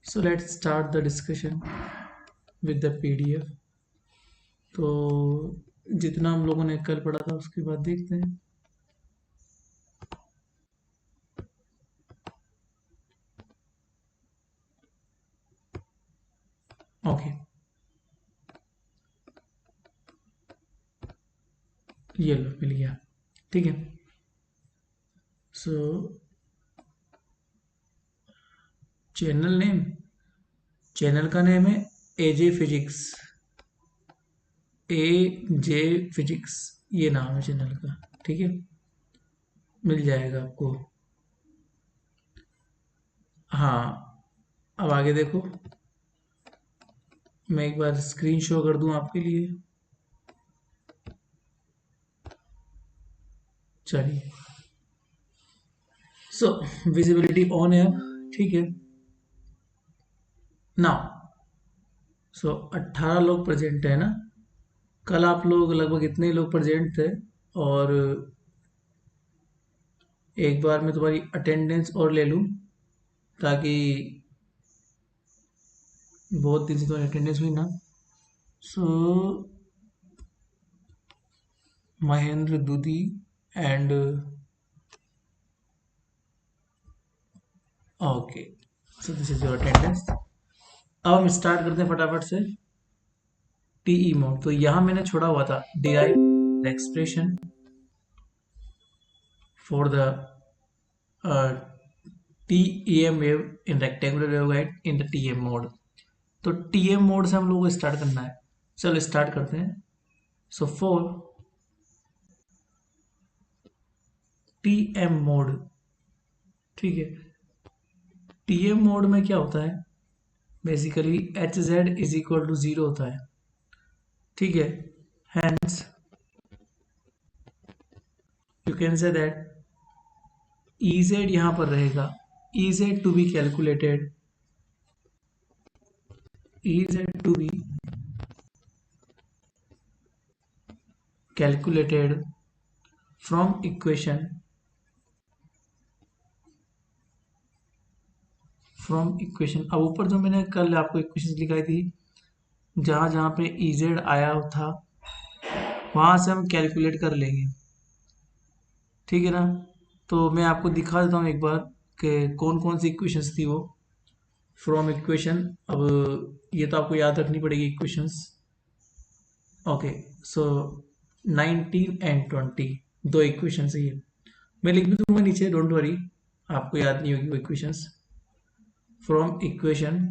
So let's start the discussion with the PDF. तो जितना हम लोगों ने कल पढ़ा था उसके बाद देखते हैं. ओके, ये लो मिल गया. ठीक है. सो चैनल का नेम है एजे फिजिक्स. एजे फिजिक्स ये नाम है चैनल का. ठीक है, मिल जाएगा आपको. हाँ, अब आगे देखो. मैं एक बार स्क्रीन शो कर दूं आपके लिए. चलिए. सो विजिबिलिटी ऑन है अब. ठीक है. नाउ सो 18 लोग प्रेजेंट है ना. कल आप लोग लगभग इतने ही लोग प्रेजेंट थे. और एक बार मैं तुम्हारी अटेंडेंस और ले लूं ताकि बहुत दिन से तुम्हारी अटेंडेंस हुई ना. So Mahendra Dudhi and okay, so this is your attendance. अब हम स्टार्ट करते हैं फटाफट से. टीई मोड तो यहां मैंने छोड़ा हुआ था. Derive expression for the TEM wave in rectangular waveguide in the TM mode. तो TM मोड से हम लोगों को स्टार्ट करना है. चलो स्टार्ट करते हैं. So for TM mode. ठीक है. TM मोड में क्या होता है, basically HZ is equal to 0 होता है. ठीक है. Hence you can say that EZ यहां पर रहेगा. EZ to be calculated. EZ to be calculated from equation अब ऊपर जो मैंने कल आपको इक्वेशन लिखाई थी, जहां जहां पे EZ आया था वहां से हम कैलकुलेट कर लेंगे. ठीक है ना. तो मैं आपको दिखा देता हूँ एक बार कि कौन कौन सी इक्वेशंस थी वो. फ्रॉम इक्वेशन, अब ये तो आपको याद रखनी पड़ेगी इक्वेशंस. ओके. सो 19 एंड 20 दो इक्वेशंस है ये. मैं लिख भी दूंगा नीचे, डोंट वरी. आपको याद नहीं होगी वो इक्वेशंस. From equation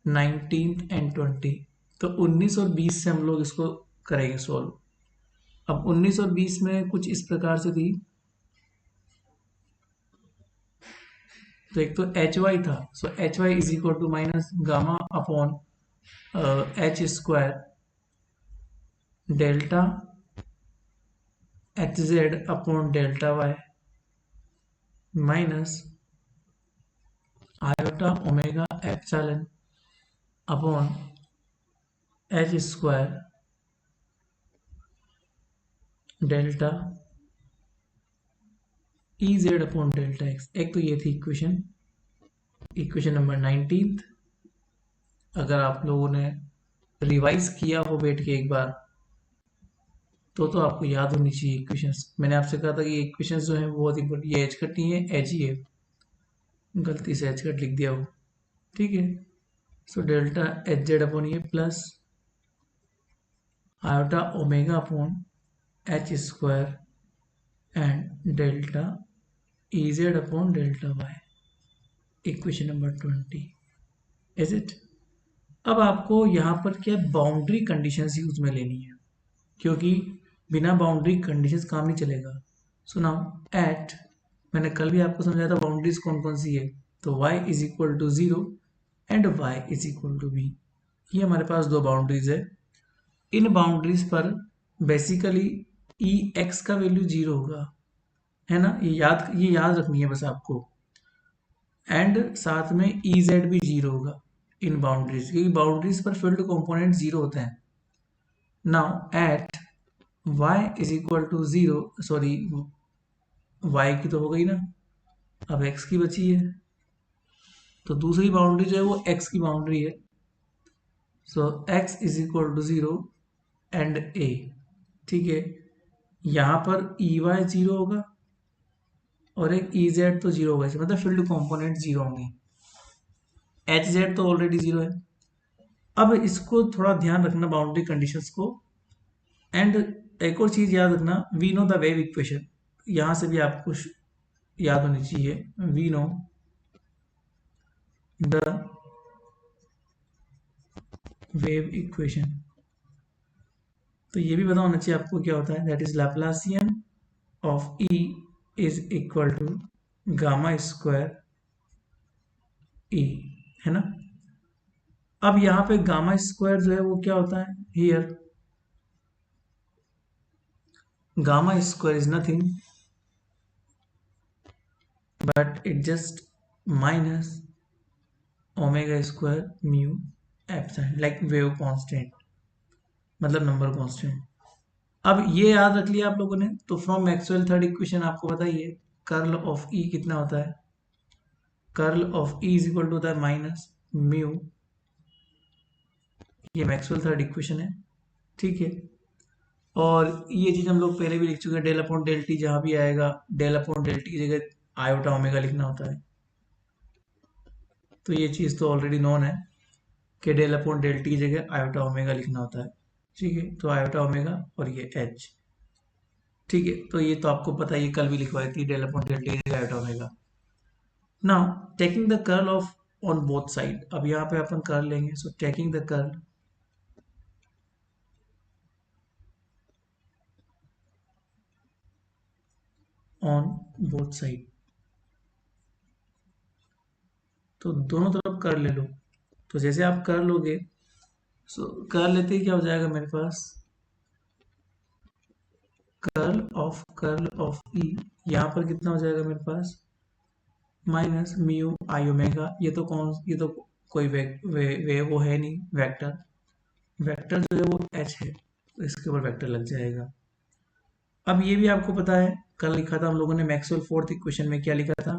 19 and 20. तो 19 और 20 से हम लोग इसको करेंगे सॉल्व. अब 19 और 20 में कुछ इस प्रकार से थी. तो एक तो एच वाई था. So h y is equal to minus gamma upon h square delta h z upon delta y minus iota omega epsilon upon h square delta e z upon delta x. एक तो ये थी equation number 19. अगर आप लोगों ने revise किया हो बैठ के एक बार तो आपको याद होनी चाहिए इक्वेशंस. मैंने आपसे कहा था कि इक्वेशंस जो है बहुत इंपॉर्टेंट. ये एच कट नहीं है, एच ही है. गलती से एच कट लिख दिया हो. ठीक है. So delta h z upon ये plus iota omega upon h square and delta e z upon delta y. Equation number 20. Is it. अब आपको यहाँ पर क्या बाउंड्री कंडीशंस यूज में लेनी है, क्योंकि बिना बाउंड्री कंडीशंस काम नहीं चलेगा. सो नाउ एट, मैंने कल भी आपको समझाया था बाउंड्रीज कौन कौन सी है. तो y is equal to 0 and y is equal to b. ये हमारे पास दो बाउंड्रीज है. इन बाउंड्रीज पर बेसिकली ई एक्स का वैल्यू 0 होगा, है ना. ये याद रखनी है बस आपको. एंड साथ में ई जेड भी 0 होगा इन बाउंड्रीज, क्योंकि बाउंड्रीज पर फील्ड कंपोनेंट 0 होते हैं. Now at y is equal to 0, sorry y की तो हो गई ना, अब x की बची है. तो दूसरी बाउंड्री जो है वो x की बाउंड्री है। So x is equal to 0 and a, ठीक है। यहाँ पर EY 0 होगा और एक EZ तो 0 होगा, मतलब फील्ड कंपोनेंट 0 होंगे। HZ तो ऑलरेडी 0 है। अब इसको थोड़ा ध्यान रखना बाउंड्री कंडीशंस को। एंड एक और चीज याद रखना, we know the wave equation, यहां से भी आपको याद होनी चाहिए, we know the wave equation. तो ये भी पता होना चाहिए आपको क्या होता है, that is Laplacian of e is equal to gamma square e, है ना। अब यहाँ पे गामा स्क्वायर जो है वो क्या होता है, here gamma square is nothing but it just minus omega square mu epsilon, like wave constant, मतलब नंबर कांस्टेंट। अब ये याद रख लिया आप लोगों ने, तो फ्रॉम मैक्सवेल थर्ड इक्वेशन आपको बताइए कर्ल ऑफ ई कितना होता है, curl of e is equal to होता है माइनस म्यू, ये मैक्सवेल थर्ड इक्वेशन है, ठीक है। और ये चीज हम लोग पहले भी लिख चुके हैं, डेल अपॉन डेल टी जहां भी आएगा डेल अपॉन डेल टी की जगह आयोटा ओमेगा लिखना होता है। तो ये चीज तो ऑलरेडी नोन है कि डेल अपॉन डेल टी की जगह आयोटा ओमेगा लिखना होता है, ठीक है। तो आयोटा ओमेगा और ये एच, ठीक है। तो ये तो आपको पता है, ये कल भी लिखवाई थी, डेल अपॉन डेल टी की जगह iota omega. Now taking the curl of on both side, अब यहाँ पे अपन कर्ल लेंगे, so taking the curl on both side, तो दोनों तरफ कर्ल ले लो। तो जैसे आप कर लोगे, सो कर लेते ही क्या हो जाएगा मेरे पास, कर्ल ऑफ ई, यहाँ पर कितना हो जाएगा मेरे पास माइनस म्यू आई ओमेगा, ये तो कौन, ये तो कोई वो है नहीं वेक्टर, वेक्टर जो है वो एच है, तो इसके ऊपर वेक्टर लग जाएगा। अब ये भी आपको पता है, कल लिखा था हम लोगों ने मैक्सवेल फोर्थ इक्वेशन में, क्या लिखा था,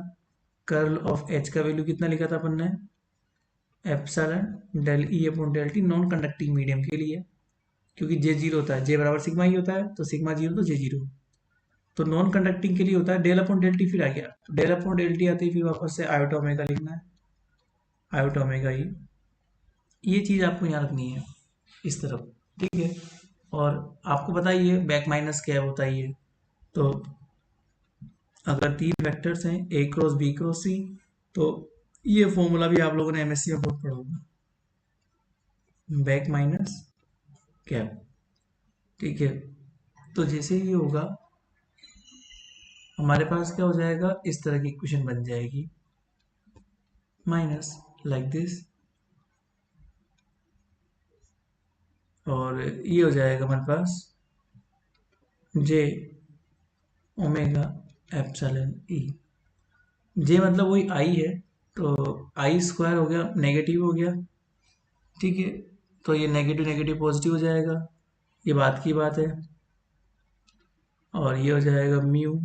कर्ल ऑफ एच का वैल्यू कितना लिखा था अपन ने, epsilon del e upon del t non conducting medium के लिए, क्योंकि जे जीरो होता है, जे बराबर सिग्मा ही होता है, तो सिग्मा जीरो तो जे जीरो, तो नॉन कंडक्टिंग के लिए होता है डेल अपॉन डेल टी, फिर आ गया, तो डेल अपॉन डेल टी आती है, फिर वापस से आयोटा ओमेगा लिखना है, आयोटा ओमेगा ही, ये चीज आपको यहाँ रखनी है इस तरफ, ठीक है। और आपको पता ही है बैक माइनस क्या होता है ये, तो अगर तीन वेक्टर्स हैं ए क्रॉस बी क्रॉस सी, तो ये फॉर्मूला भी आप लोगों ने एमएससी में बहुत पढ़ा होगा, बैक माइनस कैप, ठीक है। तो जैसे ये होगा हमारे पास क्या हो जाएगा, इस तरह की इक्वेशन बन जाएगी, माइनस लाइक दिस, और ये हो जाएगा हमारे पास जे ओमेगा एप्सिलॉन ई, जे मतलब वही आई है, तो आई स्क्वायर हो गया, नेगेटिव हो गया, ठीक है। तो ये नेगेटिव नेगेटिव पॉजिटिव हो जाएगा, ये बात की बात है, और ये हो जाएगा mu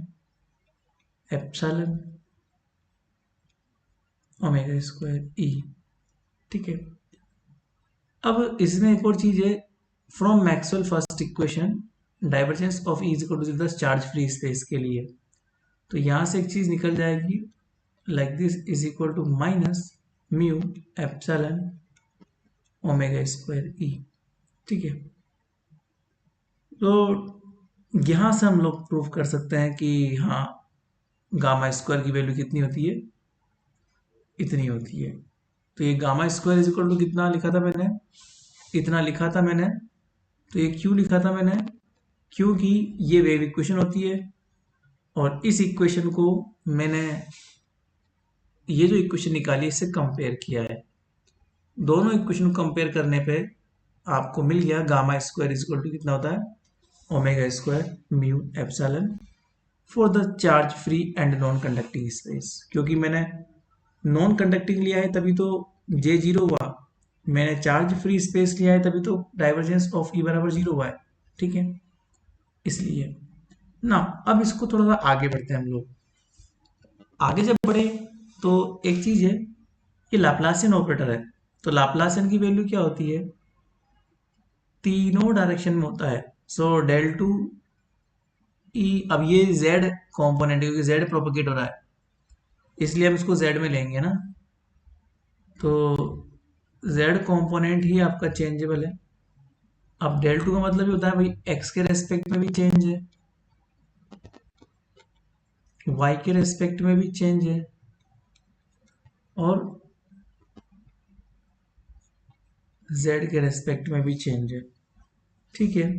epsilon omega square e, ठीक है। अब इसमें एक और चीज है, from Maxwell first equation divergence of e is equal to charge free space के लिए, तो यहां से एक चीज निकल जाएगी like this is equal to minus mu epsilon omega square e, ठीक है। तो यहां से हम लोग प्रूव कर सकते हैं कि हाँ गामा स्क्वायर की वैल्यू कितनी होती है, इतनी होती है। तो ये gamma square is equal to कितना लिखा था मैंने, इतना लिखा था मैंने, तो ये क्यों लिखा था मैंने, क्योंकि ये वेव इक्वेशन होती है, और इस इक्वेशन को मैंने ये जो इक्वेशन निकाली इससे कंपेयर किया है, दोनों इक्वेशन को कंपेयर करने पे आपको मिल गया gamma square is equal to कितना होता है omega square mu epsilon for the charge free and non conducting space, क्योंकि मैंने नॉन कंडक्टिंग लिया है तभी तो जे जीरो हुआ, मैंने चार्ज फ्री स्पेस लिया है तभी तो डाइवर्जेंस ऑफ ई बराबर जीरो हुआ है, ठीक है। इसलिए ना अब इसको थोड़ा सा आगे बढ़ते हैं हम लोग, आगे जब बढ़े तो एक चीज है, ये लाप्लासियन ऑपरेटर है। तो लाप्लासियन की वैल्यू क्या होती है, तीनों डायरेक्शन में होता है। सो डेल टू ई, अब ये जेड कॉम्पोनेंट है क्योंकि जेड प्रोपोगेट हो रहा है, इसलिए हम इसको जेड में लेंगे ना। तो जेड कॉम्पोनेंट ही आपका चेंजेबल है। अब डेल टू का मतलब ये होता है भाई एक्स के रेस्पेक्ट में भी चेंज है, वाई के रेस्पेक्ट में भी चेंज है, और z के रेस्पेक्ट में भी चेंज है। ठीक है,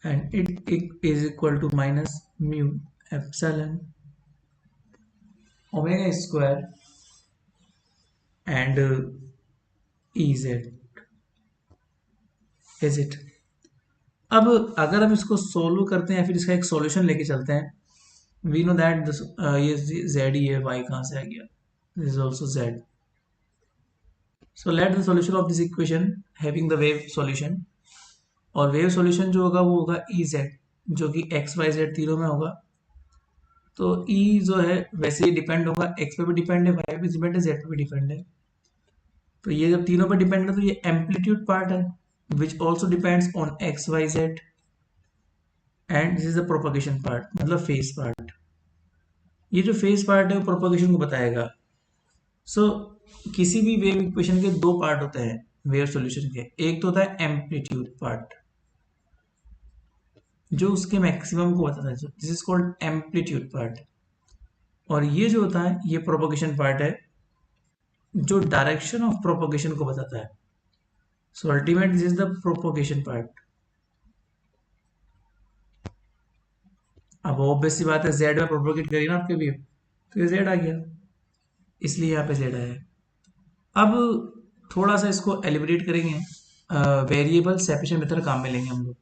and it is equal to minus mu epsilon omega square and e z, is it. अब अगर हम इसको सोल्व करते हैं, फिर इसका एक सॉल्यूशन लेके चलते हैं, वी नो दैट ये जेड ही है, वाई कहाँ से आ गया, this is also Z. So let the solution of this equation having the wave solution, और वेव सॉल्यूशन जो होगा वो होगा ई जेड, जो कि एक्स वाई जेड तीनों में होगा। तो ई जो है वैसे ही डिपेंड होगा, एक्स पे भी डिपेंड है, वाई पे भी डिपेंड है, जेड पे भी डिपेंड है। तो ये जब तीनों पे डिपेंड है तो ये एम्पलीट्यूड पार्ट है which also depends on x y z, and this is the propagation part, मतलब फेज पार्ट। ये जो फेज पार्ट है वो प्रोपगेशन को बताएगा। सो किसी भी वेव इक्वेशन के दो पार्ट होते हैं वेव सॉल्यूशन के, एक तो होता है एम्पलीट्यूड पार्ट जो उसके मैक्सिमम को बताता है, this is called amplitude part, और ये जो होता है ये प्रोपगेशन पार्ट है जो डायरेक्शन ऑफ प्रोपगेशन को बताता है। सो ultimate this is the propagation part. अब ऑब्वियस सी बात है जेड में प्रोपोगेट करिए ना आपके वेव, तो ये जेड आ गया, इसलिए यहाँ पे जेड आया है। अब थोड़ा सा इसको एलिब्रेट करेंगे, वेरिएबल सेपरेशन मेथड काम में लेंगे हम लोग।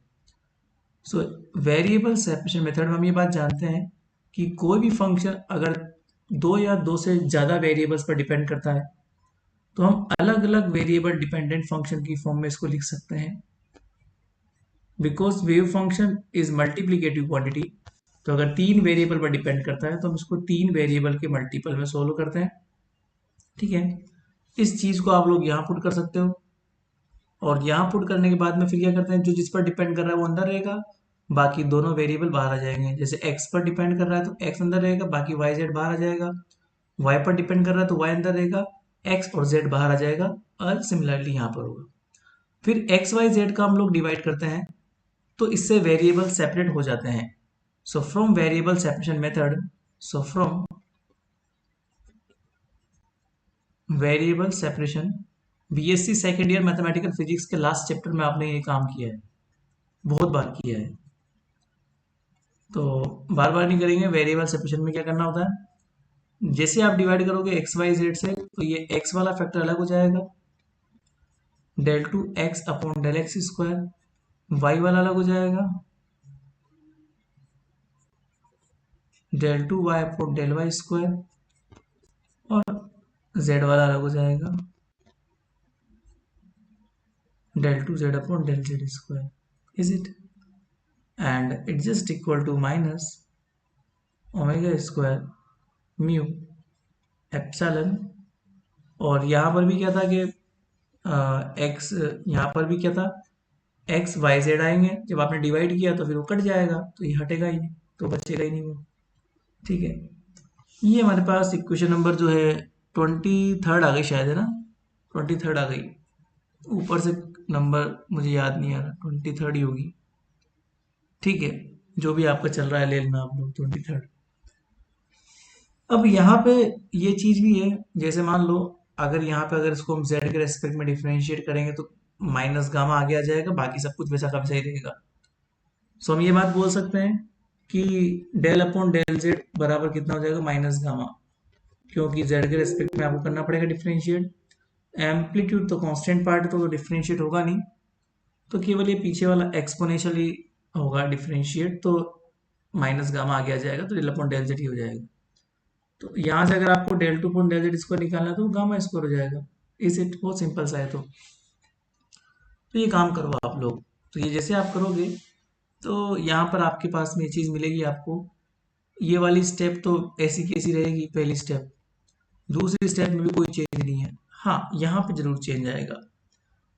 सो वेरिएबल सेपरेशन मेथड में हम ये बात जानते हैं कि कोई भी फंक्शन अगर दो या दो से ज़्यादा वेरिएबल्स पर डिपेंड करता है तो हम अलग अलग वेरिएबल डिपेंडेंट फंक्शन की फॉर्म में इसको लिख सकते हैं, because wave function is multiplicative quantity. तो अगर तीन वेरिएबल पर डिपेंड करता है तो हम इसको तीन वेरिएबल के मल्टीपल में सोल्व करते हैं। ठीक है, इस चीज को आप लोग यहाँ पुट कर सकते हो, और यहाँ पुट करने के बाद में फिर क्या करते हैं, जो जिस पर डिपेंड कर रहा है वो अंदर रहेगा, बाकी दोनों वेरिएबल बाहर आ जाएंगे। जैसे x पर डिपेंड कर रहा है तो x अंदर रहेगा, बाकी y z बाहर आ जाएगा। y पर डिपेंड कर रहा है तो y अंदर रहेगा, x और z बाहर आ जाएगा, और सिमिलरली यहाँ पर होगा। फिर x y z का हम लोग डिवाइड करते हैं तो इससे वेरिएबल सेपरेट हो जाते हैं। So from variable separation method, so from variable separation, BSc second year mathematical physics के लास्ट चैप्टर में आपने ये काम किया है, बहुत बार किया है, तो बार बार नहीं करेंगे। वेरिएबल सेपरेशन में क्या करना होता है, जैसे आप डिवाइड करोगे एक्स वाई जेड से तो ये एक्स वाला फैक्टर अलग हो जाएगा, del two x upon del x square, y वाला अलग हो जाएगा, del two y upon del y square, और जेड वाला अलग हो जाएगा, del 2 z upon del z square, is it? And it's just equal to minus omega square mu epsilon, और यहाँ पर भी क्या था कि x, यहाँ पर भी क्या था, x y z आएंगे, जब आपने डिवाइड किया तो फिर वो कट जाएगा, तो ये हटेगा ही नहीं, तो बचेगा ही नहीं वो। ठीक है, ये हमारे पास इक्वेशन नंबर जो है 23 आ गई शायद, है ना, 23 आ गई, ऊपर से नंबर मुझे याद नहीं आ रहा, 23 ही होगी। ठीक है, जो भी आपका चल रहा है ले लेना आप लोग 23। अब यहाँ पे ये चीज भी है, जैसे मान लो अगर यहाँ पे अगर इसको हम z के रेस्पेक्ट में डिफरेंशिएट करेंगे तो माइनस गामा आगे आ जाएगा, बाकी सब कुछ वैसा का वैसा ही रहेगा। सो हम ये बात बोल सकते हैं कि डेल अपॉन डेल जेड बराबर कितना हो जाएगा, माइनस गामा, क्योंकि z के रेस्पेक्ट में आपको करना पड़ेगा डिफरेंशिएट। एम्पलीट्यूड तो कांस्टेंट पार्ट तो डिफरेंशिएट होगा नहीं, तो केवल ये पीछे वाला एक्सपोनेंशियल ही होगा डिफरेंशिएट, तो माइनस गामा आगे आ जाएगा, तो डेल अपॉन डेल जेड ही हो जाएगा। तो यहाँ से अगर आपको del two upon del z square निकालना है तो गामा स्क्वायर हो जाएगा, इस इट बहुत सिंपल सा है। तो ये काम करो आप लोग, तो ये जैसे आप करोगे तो यहाँ पर आपके पास में ये चीज़ मिलेगी आपको। ये वाली स्टेप तो ऐसी कैसी रहेगी, पहली स्टेप, दूसरी स्टेप में भी कोई चेंज नहीं है, हाँ यहाँ पे जरूर चेंज आएगा,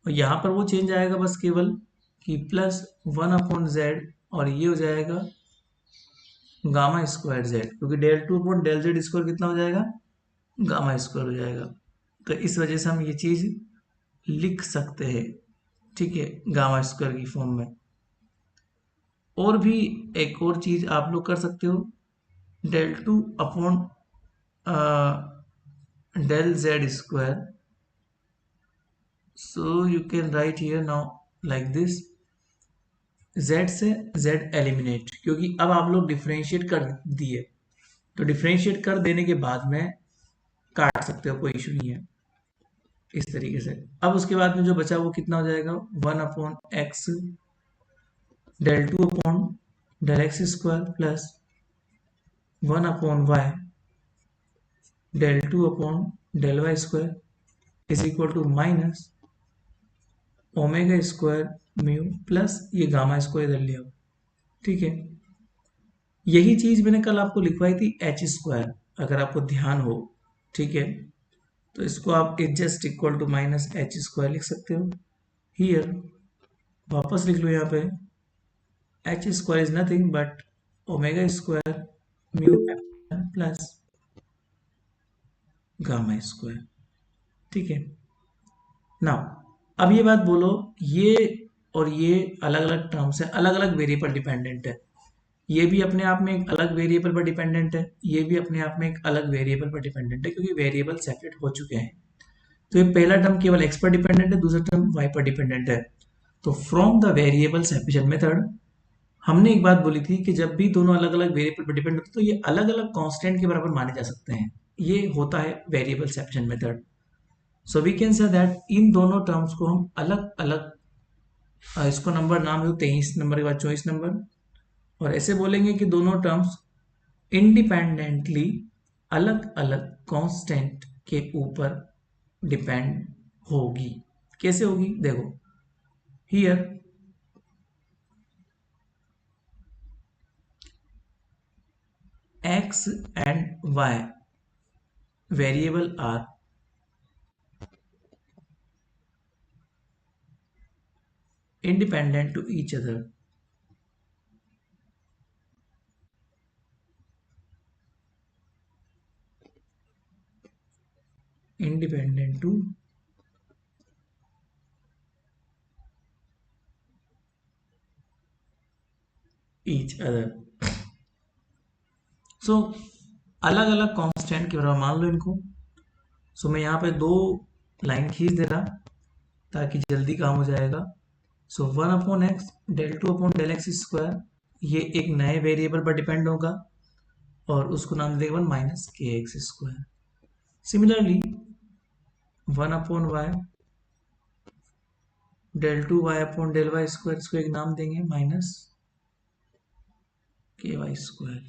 और यहाँ पर वो चेंज आएगा बस केवल कि प्लस 1/z, और ये हो जाएगा गामा स्क्वायर जेड, क्योंकि del two upon del z square कितना हो जाएगा, गामा स्क्वायर हो जाएगा। तो इस वजह से हम ये चीज लिख सकते हैं, ठीक है, गामा स्क्वायर की फॉर्म में। और भी एक और चीज आप लोग कर सकते हो, del two upon del z square, so you can write here now like this, z से z एलिमिनेट, क्योंकि अब आप लोग डिफ्रेंशिएट कर दिए, तो डिफ्रेंशिएट कर देने के बाद में काट सकते हो, कोई इशू नहीं है इस तरीके से। अब उसके बाद में जो बचा वो कितना हो जाएगा, 1/x del two upon del x square plus 1/y del two upon del y square is equal to minus omega square mu plus ये गामा स्क्वायर इधर लिया, ठीक है। यही चीज मैंने कल आपको लिखवाई थी एच स्क्वायर, अगर आपको ध्यान हो, ठीक है। तो इसको आप is just equal to minus h square लिख सकते हो हियर, वापस लिख लो यहाँ पे, h square is nothing but omega square mu plus gamma square, ठीक है। नाउ अब ये बात बोलो, ये और ये अलग अलग टर्म्स है, अलग अलग वेरिएबल डिपेंडेंट है, ये भी अपने आप में एक अलग वेरिएबल पर डिपेंडेंट है, ये भी अपने आप में एक अलग वेरिएबल पर डिपेंडेंट है, क्योंकि वेरिएबल सेपरेट हो चुके हैं। तो ये पहला टर्म केवल x पर डिपेंडेंट है, दूसरा टर्म y पर डिपेंडेंट है। तो from the variable separation method हमने एक बात बोली थी कि जब भी दोनों अलग अलग वेरिएबल पर डिपेंड होते हैं तो ये अलग अलग कांस्टेंट के बराबर माने जा सकते हैं, ये होता है variable separation method. So we can say that इन दोनों टर्म्स को हम अलग अलग, इसको नंबर नाम दो 23 नंबर के बाद 24 नंबर, और ऐसे बोलेंगे कि दोनों टर्म्स इंडिपेंडेंटली अलग अलग कांस्टेंट के ऊपर डिपेंड होगी। कैसे होगी देखो, here x and y variable are independent to each other, independent to each other। सो अलग अलग कांस्टेंट के बराबर मान लो इनको। सो मैं यहाँ पे 2 लाइन खींच दे रहा ताकि जल्दी काम हो जाएगा। सो 1/x del two upon del x square, ये एक नए वेरिएबल पर डिपेंड होगा और उसको नाम दे देगा 1 minus k x square. Similarly 1/y del two y upon del y square, इसको एक नाम देंगे माइनस के वाई स्क्वायर,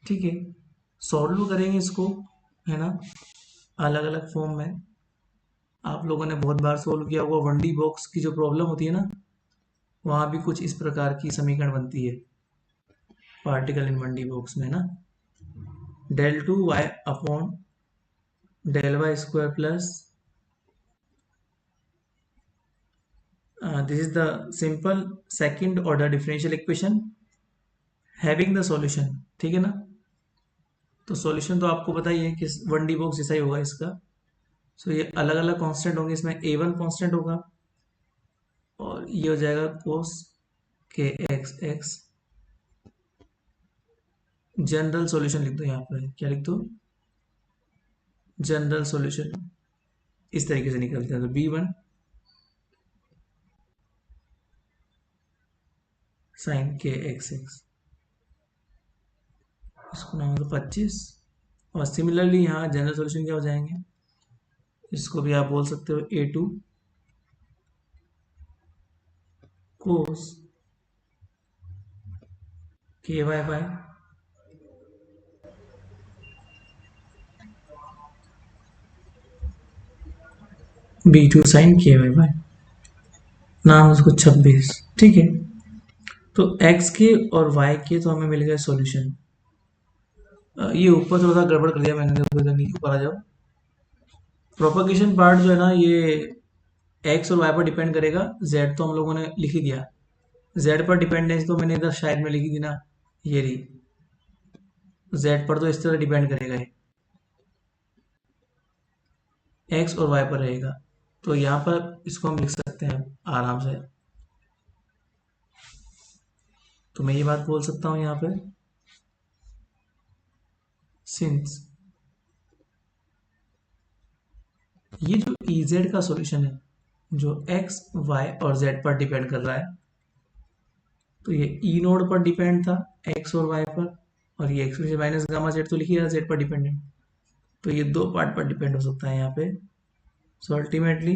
ठीक है। सॉल्व करेंगे इसको, है ना, अलग अलग फॉर्म में। आप लोगों ने बहुत बार सोल्व किया होगा, 1D बॉक्स की जो प्रॉब्लम होती है ना, वहां भी कुछ इस प्रकार की समीकरण बनती है, पार्टिकल इन 1D बॉक्स में ना, del two y upon del y square plus this is the simple second order differential equation having the solution, ठीक है ना। तो सॉल्यूशन तो आपको पता ही है कि 1D बॉक्स जैसा ही होगा इसका। सो ये अलग अलग कांस्टेंट होंगे, इसमें a1 कांस्टेंट होगा और ये हो जाएगा cos के एक्स एक्स। जनरल सॉल्यूशन लिख दो, यहाँ पर क्या लिख दो, जनरल सॉल्यूशन इस तरीके से निकलते हैं। तो b1 साइन के एक्स एक्स, इसको नाम होगा 25। और सिमिलरली यहाँ जनरल सॉल्यूशन क्या हो जाएंगे, इसको भी आप बोल सकते हो a2 cos के वाई बाय b2 साइन के वाई बाय, नाम उसको 26, ठीक है। तो x के और y के तो हमें मिल गया सॉल्यूशन। ये ऊपर थोड़ा सा गड़बड़ कर दिया मैंने, देखो इधर नीचे ऊपर आ जाओ, प्रोपगेशन पार्ट जो है ना, ये एक्स और वाई पर डिपेंड करेगा। जेड तो हम लोगों ने लिख ही दिया, जेड पर डिपेंडेंस तो मैंने इधर साइड में लिखी थी ना, ये रही। जेड पर तो इस तरह डिपेंड करेगा, ये एक्स और वाई पर रहेगा। तो यहाँ पर इसको हम लिख सकते हैं आराम से। तो मैं ये बात बोल सकता हूँ यहाँ पे, सिंस ये जो EZ का सॉल्यूशन है, जो x, y और z पर डिपेंड कर रहा है, तो ये ई नोड पर डिपेंड था x और y पर, और ये एक्सप्रेशन माइनस गामा जेड तो लिखिए z पर डिपेंडेंट। तो ये दो पार्ट पर डिपेंड हो सकता है यहाँ पे। सो अल्टीमेटली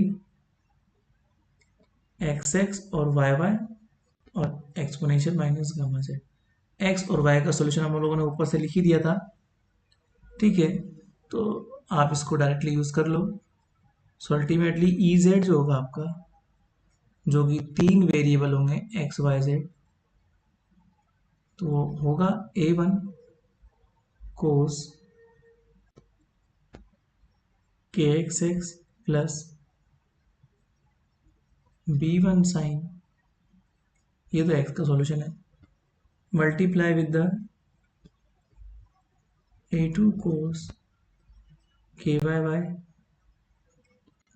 एक्स एक्स और वाई वाई और exponential minus gamma Z. X और वाई का सॉल्यूशन हम लोगों ने ऊपर से लिख ही दिया था, ठीक है। तो आप इसको डायरेक्टली यूज कर लो। सो अल्टीमेटली ई जेड जो होगा आपका, जो कि तीन वेरिएबल होंगे एक्स वाई जेड, तो वो होगा A1 कोस KXX प्लस B1 साइन, ये तो x का सॉल्यूशन है, multiply with the A2 cos KYY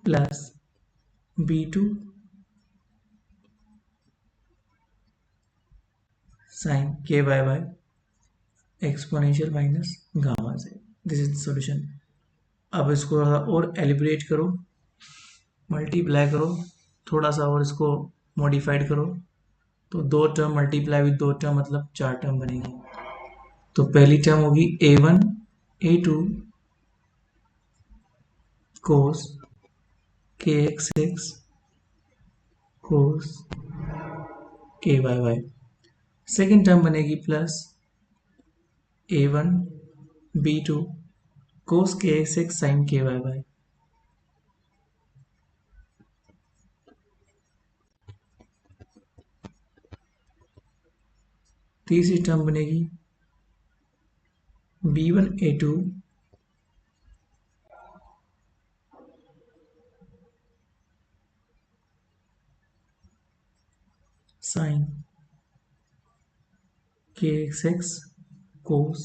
plus B2 sine KYY exponential minus gamma से। This is the solution. अब इसको थोड़ा और एलिब्रेट करो, मल्टीप्लाई करो, थोड़ा सा और इसको मॉडिफाइड करो, तो दो टर्म मल्टीप्लाई विद दो टर्म मतलब चार टर्म बनेगी। तो पहली टर्म होगी A1 A2 कोस KXX कोस KYY। सेकेंड टर्म बनेगी प्लस A1 B2 कोस KXX साइन KYY। तीसरी टर्म बनेगी B1 A2 साइन KXX कोस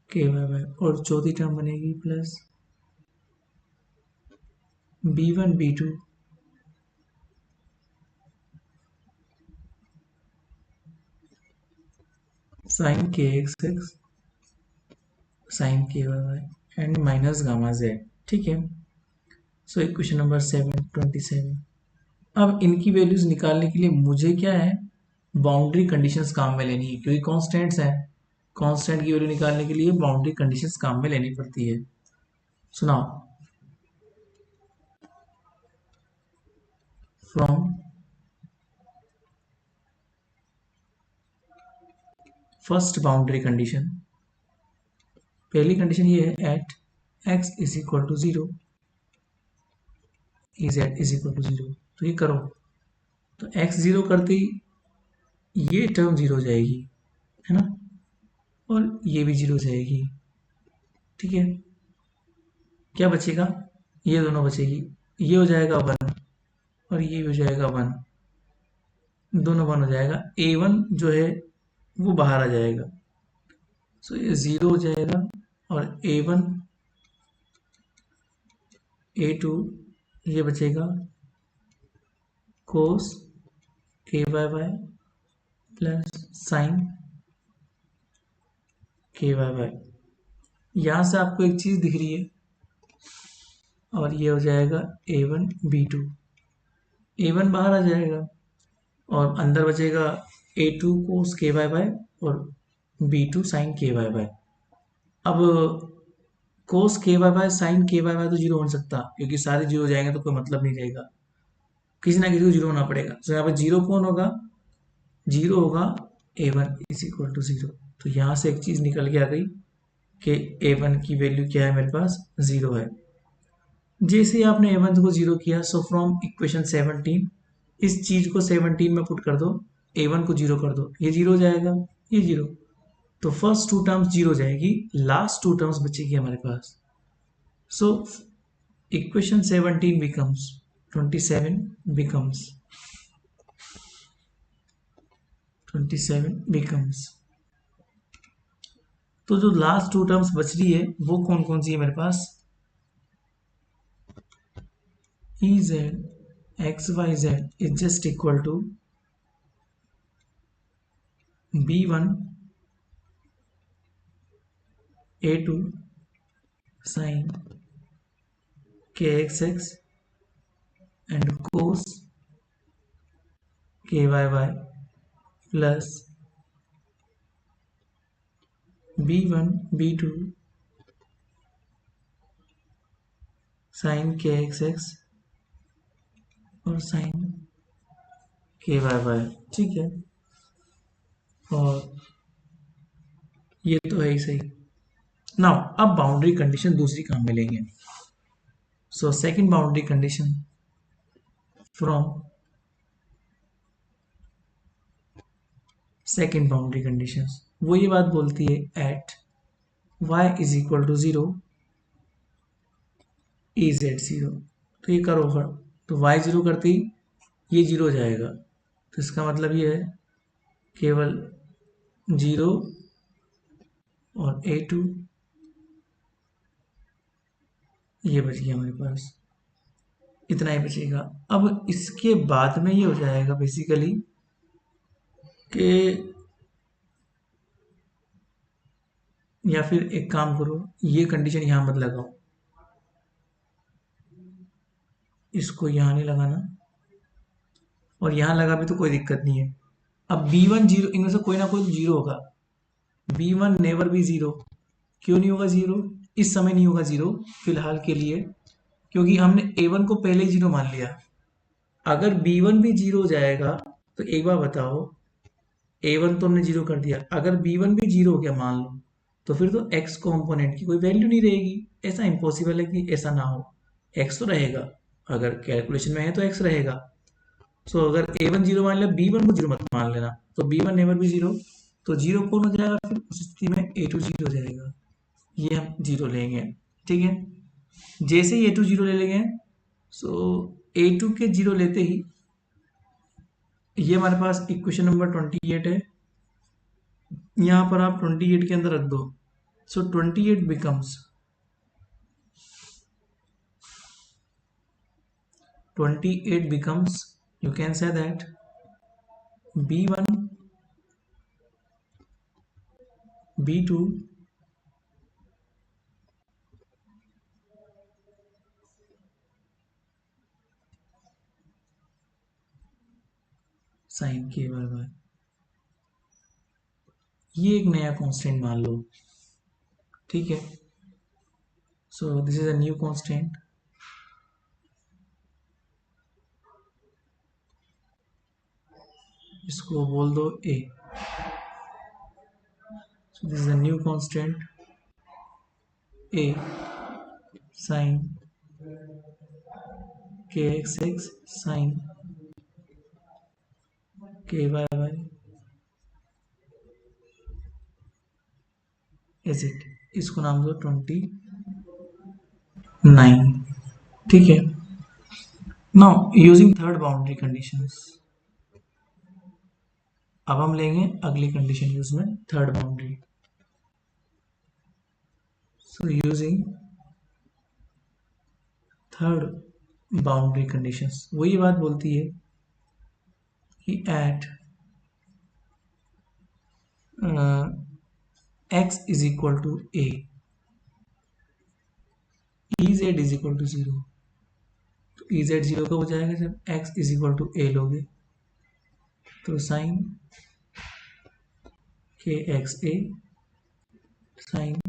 KYY। और चौथी टर्म बनेगी plus B1 B2 sine KXX sine KYY and minus gamma z, ठीक है। So equation number 727। अब इनकी वैल्यूज निकालने के लिए मुझे क्या है, बाउंड्री कंडीशंस काम में लेनी है, क्योंकि कांस्टेंट्स हैं। कांस्टेंट की वैल्यू निकालने के लिए बाउंड्री कंडीशंस काम में लेनी पड़ती है। सुनाओ, फ्रॉम फर्स्ट बाउंड्री कंडीशन, पहली कंडीशन ये है, at x is equal to 0 e z is equal to 0। तो ये करो, तो x 0 करते ही ये टर्म 0 हो जाएगी, है ना, और ये भी 0 हो जाएगी, ठीक है। क्या बचेगा, ये दोनों बचेगी, ये हो जाएगा 1 और ये हो जाएगा 1, दोनों 1 हो जाएगा। A1 जो है वो बाहर आ जाएगा, सो ये 0 हो जाएगा, और A1 A2 ये बचेगा कोस KYY प्लस साइन KYY। यहाँ से आपको एक चीज़ दिख रही है, और ये हो जाएगा A1 B2, A1 बाहर आ जाएगा और अंदर बचेगा A2 कोस KYY और B2 साइन KYY। अब कोस KYY साइन KYY तो जीरो हो नहीं सकता, क्योंकि सारे जीरो हो जाएंगे तो कोई मतलब नहीं रहेगा, किसी ना किसी को जीरो होना पड़ेगा। तो यहाँ पे जीरो कौन होगा, जीरो होगा A1 इज इक्वल टू 0। तो यहाँ से एक चीज़ निकल के आ गई कि A1 की वैल्यू क्या है, मेरे पास 0 है। जैसे ही आपने A1 को 0 किया, सो फ्रॉम इक्वेशन 17 इस चीज को 17 में पुट कर दो, A1 को 0 कर दो, ये 0 हो जाएगा, ये 0। तो फर्स्ट टू टर्म्स 0 हो जाएगी, लास्ट टू टर्म्स बचेगी हमारे पास। So equation 17 becomes 27 becomes 27 becomes, तो जो लास्ट टू टर्म्स बच रही है वो कौन कौन सी है मेरे पास? E z x y z is just equal to b1 a2 sin kxx and cos kyy plus b1 b2 sin kxx और sin kyy, ठीक है। और ये तो है ही सही। नाउ अब बाउंड्री कंडीशन दूसरी काम में लेंगे। So second boundary condition from second boundary conditions वो ये बात बोलती है at y is equal to 0 e z 0। तो ये करो फिर, तो y 0 करती ये 0 हो जाएगा, तो इसका मतलब ये है केवल 0 और a2 ये बच गया हमारे पास, इतना ही बचेगा। अब इसके बाद में ये हो जाएगा बेसिकली कि, या फिर एक काम करो, ये कंडीशन यहां मत लगाओ, इसको यहां नहीं लगाना, और यहां लगा भी तो कोई दिक्कत नहीं है। अब b1 जीरो, इनमें से कोई ना कोई तो जीरो होगा। b1 नेवर भी जीरो, क्यों नहीं होगा जीरो? इस समय नहीं होगा जीरो फिलहाल के लिए, क्योंकि हमने a1 को पहले ही जीरो मान लिया। अगर b1 भी जीरो हो जाएगा तो एक बार बताओ, a1 तो हमने जीरो कर दिया, अगर b1 भी जीरो हो गया मान लो, तो फिर तो x कॉम्पोनेंट की कोई वैल्यू नहीं रहेगी। ऐसा इम्पॉसिबल है कि ऐसा ना हो, x तो रहेगा, अगर कैलकुलेशन में है तो x रहेगा। सो अगर a1 जीरो मान लिया, b1 को जीरो मत मान लेना, तो b1 नेवर भी जीरो, तो जीरो कौन हो जाएगा फिर उस स्थिति में? a2 जीरो हो जाएगा, ये हम जीरो लेंगे, ठीक है। जैसे ही a2 जीरो ले लेंगे, सो a2 के जीरो लेते ही ये हमारे पास इक्वेशन नंबर 28 है, यहां पर आप 28 के अंदर रख दो। सो 28 becomes 28 becomes, you can say that b1 b2 sin k y, ये एक नया कांस्टेंट मान लो, ठीक है। So this is a new constant, इसको बोल दो a। So this is a new constant a sin kxx sin kyy is it, इसको नाम दो 29, ठीक है। Now using third boundary conditions, अब हम लेंगे अगली कंडीशन यूज में, third boundary. So using third boundary conditions वो ये बात बोलती है कि at x is equal to a e z is equal to 0। तो ई जेड 0 कब हो जाएगा? जब x is equal to a लोगे, तो साइन के x a sine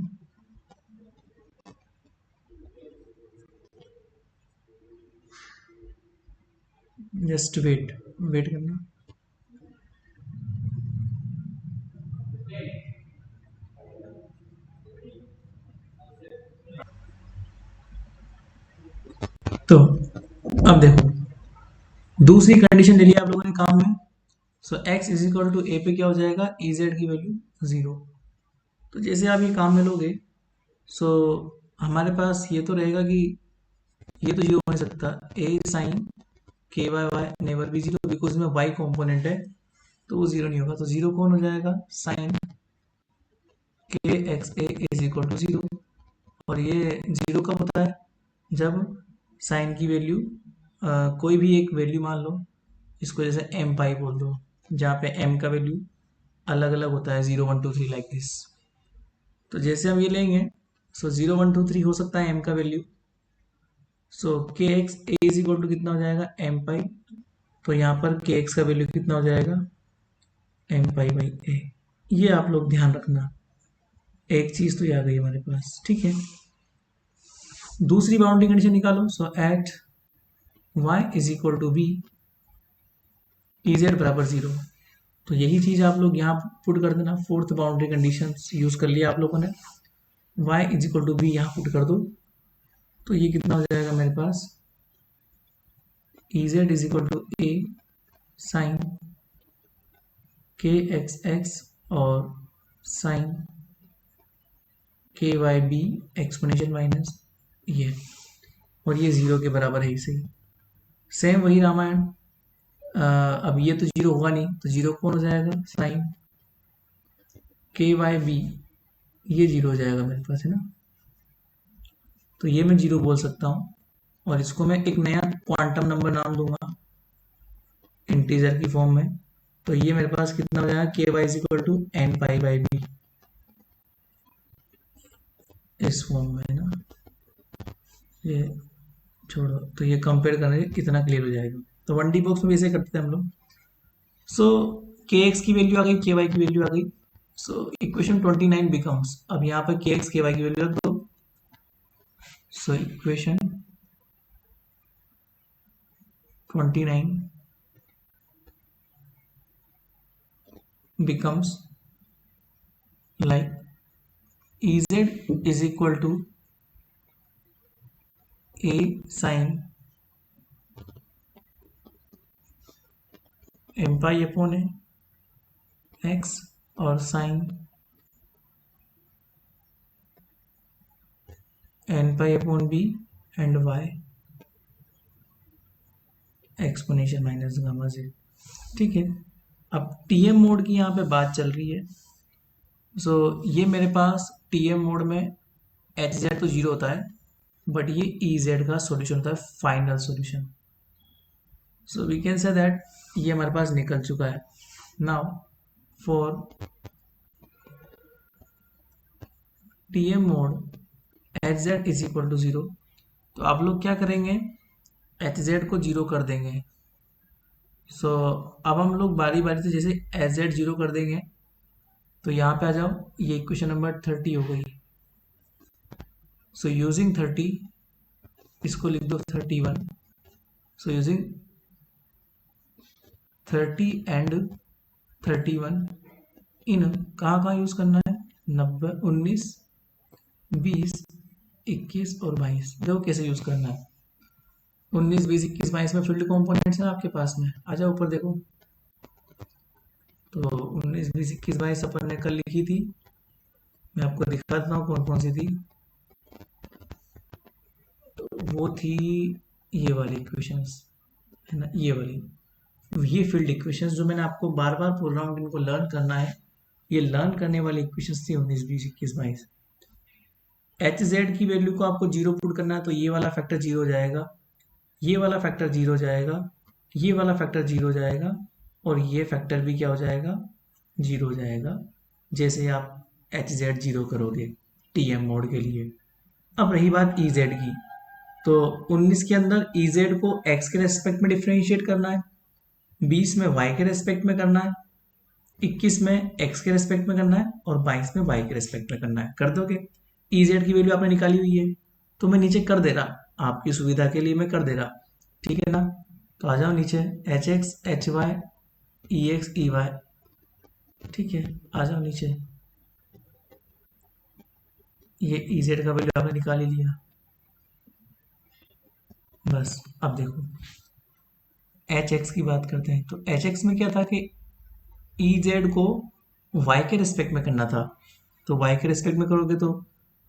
just wait करना, तो अब देखो दूसरी कंडीशन ले लिया आप लोगों ने काम में। सो x इज इक्वल टू ए पे क्या हो जाएगा? ई जेड की वैल्यू 0। तो जैसे आप ये काम में लोगे, सो हमारे पास ये तो रहेगा कि ये तो जीरो हो नहीं सकता, ए साइन के Y Y never be zero, because में वाई कॉम्पोनेंट है तो वो जीरो नहीं होगा। तो जीरो कौन हो जाएगा, साइन के x A is equal to zero. और ये जीरो कब होता है, जब साइन की वैल्यू कोई भी एक वैल्यू मान लो, इसको जैसे एम पाई बोल दो, जहाँ पे एम का वैल्यू अलग अलग होता है, 0 1 2 3 लाइक दिस। तो जैसे हम ये लेंगे, सो 0 1 2 3 हो सकता है एम का वैल्यू, so K x A is equal to कितना हो जाएगा, एम पाई। तो यहाँ पर के एक्स का वैल्यू कितना हो जाएगा, एम पाई बाई ए। ये आप लोग ध्यान रखना, एक चीज तो ये आ गई हमारे पास, ठीक है। दूसरी बाउंड्री कंडीशन निकालो, so at y is equal to b e z बराबर जीरो। तो यही चीज आप लोग यहाँ पुट कर देना, फोर्थ बाउंड्री कंडीशन यूज कर लिया आप लोगों ने, y is equal to b यहाँ पुट कर दो। तो ये कितना हो जाएगा मेरे पास, e z is equal to a sine के एक्स एक्स और साइन के वाई बी एक्सपोनेंशियल माइनस ये, और ये जीरो के बराबर है इसे। सेम वही रामायण, अब ये तो जीरो होगा नहीं, तो जीरो कौन हो जाएगा, साइन के वाई बी, ये जीरो हो जाएगा मेरे पास, है ना। तो ये मैं जीरो बोल सकता हूँ, और इसको मैं एक नया क्वांटम नंबर नाम दूंगा इंटीजर की फॉर्म में। तो ये मेरे पास कितना हो जाएगा, K Y is equal to N pi by B, इस फॉर्म में, है ना। ये छोड़ो, तो ये कंपेयर करने कितना क्लियर हो जाएगा। तो 1D बॉक्स में भी ऐसे करते थे हम लोग। सो के एक्स की वैल्यू आ गई, के वाई की वैल्यू आ गई। सो इक्वेशन 29 बिकम्स, अब यहाँ पर के एक्स के वाई की वैल्यू रख दो। So equation 29 becomes like Ez is equal to a sin m pi upon x और sin n pi upon b and y exponential minus gamma z, ठीक है। अब टीएम मोड की यहाँ पे बात चल रही है। सो ये मेरे पास टीएम मोड में एच जेड तो जीरो होता है, बट ये ई जेड का सॉल्यूशन होता है, final solution. So we can say that ये हमारे पास निकल चुका है। Now for TM mode H Z is equal to zero, तो आप लोग क्या करेंगे, एच जेड को जीरो कर देंगे। सो अब हम लोग बारी बारी से जैसे एच जेड जीरो कर देंगे, तो यहाँ पे आ जाओ, ये इक्वेशन नंबर 30 हो गई। सो यूजिंग 30, इसको लिख दो 31। सो यूजिंग 30 एंड 31 इन कहाँ यूज करना है, 90 19 20 21 और 22। देखो कैसे यूज करना है, 19 20 21 22 में फील्ड कॉम्पोनेंट्स हैं आपके पास में, आ जाओ ऊपर देखो। तो 19 20 21 22 अपन ने कल लिखी थी, मैं आपको दिखा देता हूँ कौन कौन सी थी। तो वो थी ये वाली इक्वेशंस, है ना, ये वाली, ये फील्ड इक्वेशंस जो मैंने आपको बार बार बोल रहा हूँ इनको लर्न करना है, ये लर्न करने वाली इक्वेशंस थी 19 20 21 22। एच जेड की वैल्यू को आपको जीरो पुट करना है, तो ये वाला फैक्टर जीरो हो जाएगा, ये वाला फैक्टर जीरो हो जाएगा, ये वाला फैक्टर जीरो हो जाएगा, और ये फैक्टर भी क्या हो जाएगा, जीरो हो जाएगा, जैसे आप एच जेड जीरो करोगे टीएम मोड के लिए। अब रही बात ई जेड की, तो 19 के अंदर ई जेड को एक्स के रेस्पेक्ट में डिफ्रेंशिएट करना है, 20 में वाई के रेस्पेक्ट में करना है, 21 में एक्स के रेस्पेक्ट में करना है, और 22 में वाई के रेस्पेक्ट में करना है। कर दोगे, ई जेड की वैल्यू आपने निकाली हुई है, तो मैं नीचे कर दे रहा, आपकी सुविधा के लिए मैं कर दे रहा, ठीक है ना। तो आ जाओ नीचे, एच एक्स एच वाई ई एक्स ई वाई, ठीक है, आ जाओ नीचे। ये ई जेड का वैल्यू आपने निकाल ही लिया, बस। अब देखो एच एक्स की बात करते हैं, तो एच एक्स में क्या था कि ई जेड को वाई के रिस्पेक्ट में करना था, तो वाई के रिस्पेक्ट में करोगे तो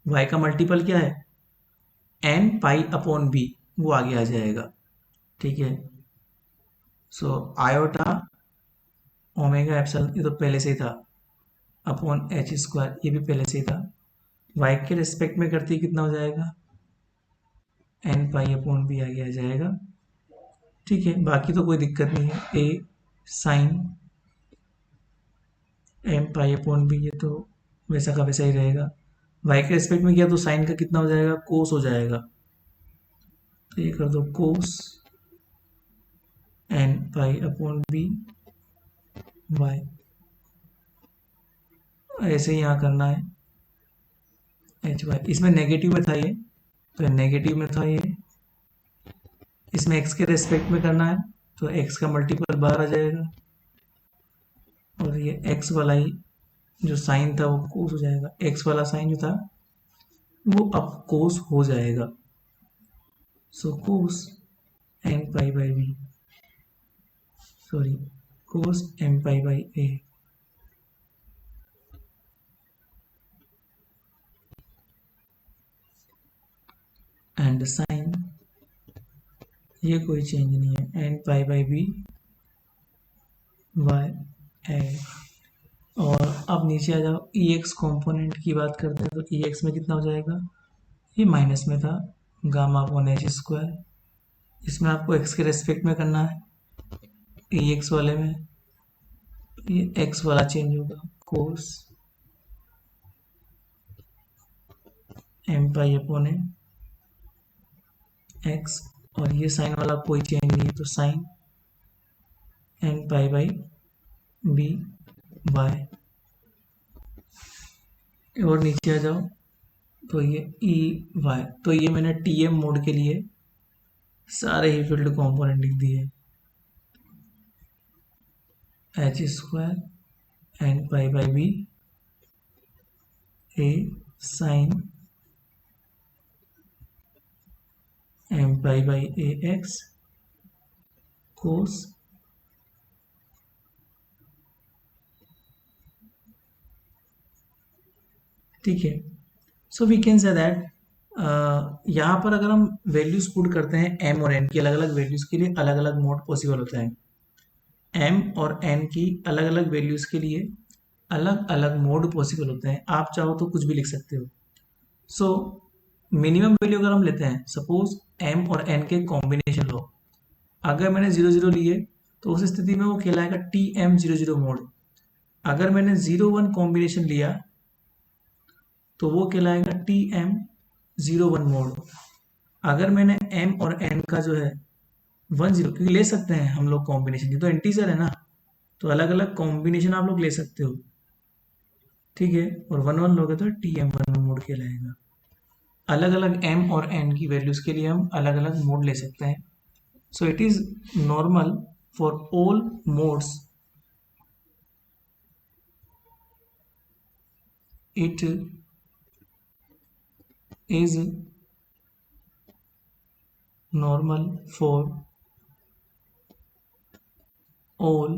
वाई का मल्टीपल क्या है, एन पाई अपॉन बी वो आगे आ जाएगा, ठीक है। सो आयोटा ओमेगा एप्सिलॉन ये तो पहले से ही था, अपॉन एच स्क्वायर ये भी पहले से ही था, वाई के रिस्पेक्ट में करते ही कितना हो जाएगा, एन पाई अपॉन बी आगे आ जाएगा, ठीक है। बाकी तो कोई दिक्कत नहीं है, a sine m pi upon b ये तो वैसा का वैसा ही रहेगा, वाई के रिस्पेक्ट में किया तो साइन का कितना हो जाएगा, कोस हो जाएगा, तो ये कर दो cos n pi upon b y, ऐसे ही यहाँ करना है एच वाई, इसमें नेगेटिव में था ये, तो नेगेटिव में था ये, इसमें एक्स के रेस्पेक्ट में करना है तो एक्स का मल्टीपल बाहर आ जाएगा, और ये एक्स वाला ही जो साइन था वो कोस हो जाएगा, एक्स वाला साइन जो था वो अब कोस हो जाएगा, so cos n pi by b, sorry cos M pi by a, and sine ये कोई चेंज नहीं है, n pi by B y a. और अब नीचे आ जाओ, ई एक्स कॉम्पोनेंट की बात करते हैं तो ई एक्स में कितना हो जाएगा, ये माइनस में था, गामा अपॉन एच स्क्वायर, इसमें आपको एक्स के रेस्पेक्ट में करना है, ई एक्स वाले में ये एक्स वाला चेंज होगा, cos M pi upon X, और ये साइन वाला कोई चेंज नहीं है तो sine N pi by B Y, और नीचे आ जाओ तो ये ई वाई, तो ये मैंने टी एम मोड के लिए सारे ही फील्ड कंपोनेंट लिख दिए, h square n pi by b a sine m pi by a x cos ठीक है। So we can say that यहाँ पर अगर हम वैल्यूज पुट करते हैं एम और एन की, अलग अलग वैल्यूज के लिए अलग अलग मोड पॉसिबल होता है, एम और एन की अलग अलग वैल्यूज के लिए अलग अलग मोड पॉसिबल होते हैं, आप चाहो तो कुछ भी लिख सकते हो। सो मिनिमम वैल्यू अगर हम लेते हैं, सपोज एम और एन के कॉम्बिनेशन लो, अगर मैंने 0 0 लिए तो उस स्थिति में वो कहलाएगा टी एम 0 0 मोड, अगर मैंने 0 1 कॉम्बिनेशन लिया तो वो कहलाएगा टी एम 0 1 मोड, अगर मैंने एम और एन का जो है 1 0, क्योंकि ले सकते हैं हम लोग कॉम्बिनेशन, ये तो इंटीजर है ना, तो अलग अलग कॉम्बिनेशन आप लोग ले सकते हो, ठीक है, और 1 1 लोगे तो टी एम 1 1 मोड कहलाएगा। अलग अलग एम और एन की वैल्यूज के लिए हम अलग अलग मोड ले सकते हैं, so it is normal for all modes, it is normal for all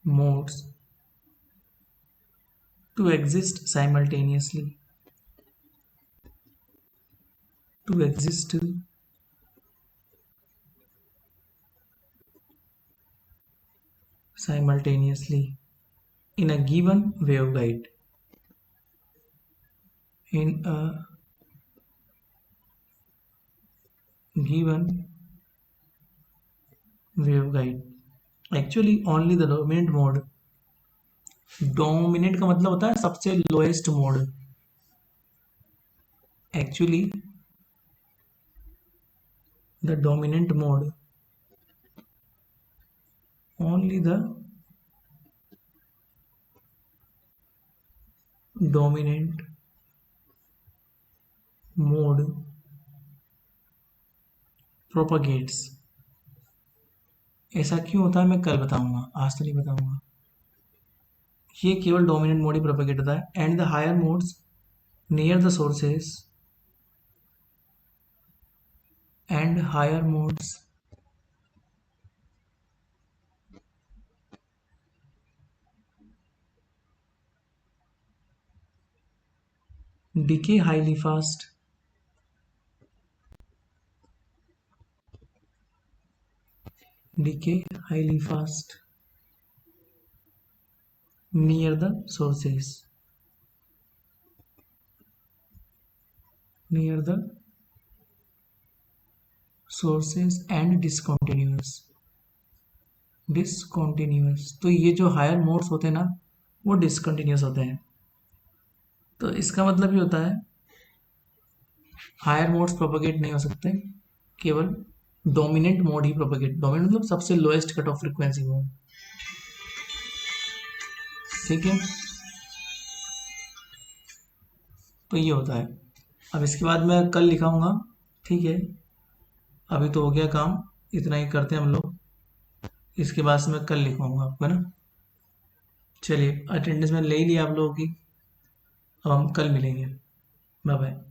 modes to exist simultaneously, to exist simultaneously in a given waveguide, in a given waveguide, actually only the dominant mode, dominant का मतलब होता है सबसे lowest mode, actually the dominant mode, only the dominant mode propagates, ऐसा क्यों होता है मैं कल बताऊंगा, आज तो नहीं बताऊंगा, ये केवल डोमिनेंट मोड ही प्रोपेगेट होता है, and the higher modes near the sources and higher modes decay highly fast, decay highly fast near the sources, near the sources and discontinuous। तो ये जो हायर मोड्स होते हैं ना, वो डिसकंटिन्यूस होते हैं। तो इसका मतलब ये होता है हायर मोड्स प्रोपेगेट नहीं हो सकते, केवल डोमिनेंट मोड ही प्रोपेगेट। डोमिनेंट मतलब सबसे lowest cut off frequency mode, ठीक है। तो ये होता है। अब इसके बाद मैं कल लिखाऊंगा, ठीक है। अभी तो हो गया काम, इतना ही करते हैं हम लोग। इसके बाद से मैं कल लिखवाऊंगा आपको, है ना। चलिए, अटेंडेंस मैंने ले ही लिया आप लोगों की। अब हम कल मिलेंगे। Bye bye.